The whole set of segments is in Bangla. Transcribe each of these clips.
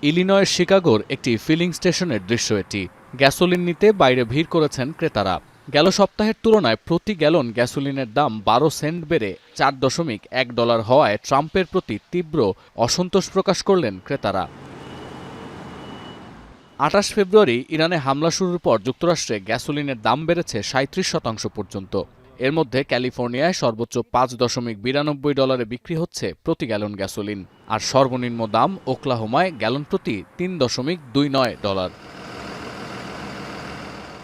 ইলিনয়ের শিকাগোর একটি ফিলিং স্টেশনের দৃশ্য এটি। গ্যাসোলিন নিতে বাইরে ভিড় করেছেন ক্রেতারা। গেল সপ্তাহের তুলনায় প্রতি গ্যালন গ্যাসোলিনের দাম 12 সেন্ট বেড়ে $4.1 হওয়ায় ট্রাম্পের প্রতি তীব্র অসন্তোষ প্রকাশ করলেন ক্রেতারা। 28 ফেব্রুয়ারি ইরানে হামলা শুরুর পর যুক্তরাষ্ট্রে গ্যাসোলিনের দাম বেড়েছে 37% পর্যন্ত। এর মধ্যে ক্যালিফোর্নিয়ায় সর্বোচ্চ $5.92 বিক্রি হচ্ছে প্রতি গ্যালন গ্যাসোলিন, আর সর্বনিম্ন দাম ওকলাহোমায় গ্যালন প্রতি $3.29।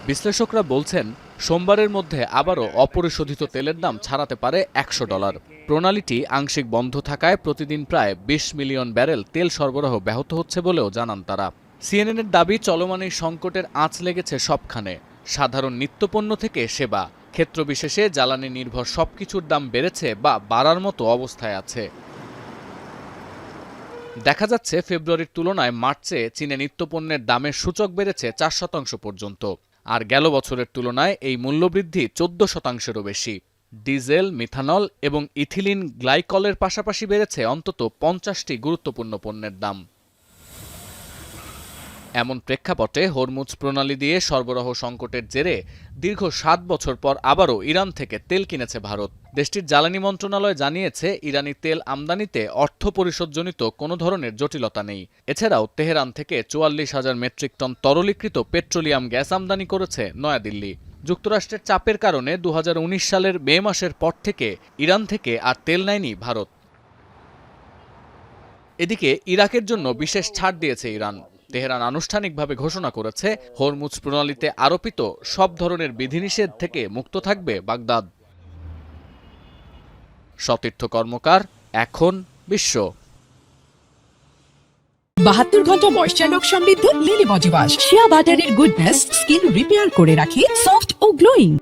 বিশ্লেষকরা বলছেন, সোমবারের মধ্যে আবারও অপরিশোধিত তেলের দাম ছাড়াতে পারে $100। প্রণালীটি আংশিক বন্ধ থাকায় প্রতিদিন প্রায় 20 মিলিয়ন ব্যারেল তেল সরবরাহ ব্যাহত হচ্ছে বলেও জানান তারা। সিএনএনের দাবি, চলমান এই সংকটের আঁচ লেগেছে সবখানে, সাধারণ নিত্যপণ্য থেকে সেবা, ক্ষেত্রবিশেষে জ্বালানি নির্ভর সবকিছুর দাম বেড়েছে বা বাড়ার মতো অবস্থায় আছে। দেখা যাচ্ছে ফেব্রুয়ারির তুলনায় মার্চে চীনে নিত্যপণ্যের দামের সূচক বেড়েছে 4% পর্যন্ত, আর গেল বছরের তুলনায় এই মূল্যবৃদ্ধি 14%-এরও বেশি। ডিজেল, মিথানল এবং ইথিলিন গ্লাইকলের পাশাপাশি বেড়েছে অন্তত 50টি গুরুত্বপূর্ণ পণ্যের দাম। এমন প্রেক্ষাপটে হরমুজ প্রণালী দিয়ে সরবরাহ সংকটের জেরে দীর্ঘ 7 বছর পর আবারও ইরান থেকে তেল কিনেছে ভারত। দেশটির জ্বালানি মন্ত্রণালয় জানিয়েছে, ইরানি তেল আমদানিতে অর্থ পরিশোধজনিত কোনো ধরনের জটিলতা নেই। এছাড়াও তেহরান থেকে 44,000 মেট্রিক টন তরলীকৃত পেট্রোলিয়াম গ্যাস আমদানি করেছে নয়াদিল্লি। যুক্তরাষ্ট্রের চাপের কারণে 2019 সালের মে মাসের পর থেকে ইরান থেকে আর তেল নেয়নি ভারত। এদিকে ইরাকের জন্য বিশেষ ছাড় দিয়েছে ইরান। তেহরান আনুষ্ঠানিকভাবে ঘোষণা করেছে, হরমুজ প্রণালীতে আরোপিত সব ধরনের বিধিনিষেধ থেকে মুক্ত থাকবে বাগদাদ। সতীর্থ কর্মকার, এখন বিশ্ব। 72 ঘন্টা ময়েশ্চার লক সমৃদ্ধ লিলি বডি ওয়াশ, শিয়া বাটারের গুডনেস স্কিন রিপেয়ার করে রাখে সফট ও গ্লোয়িং।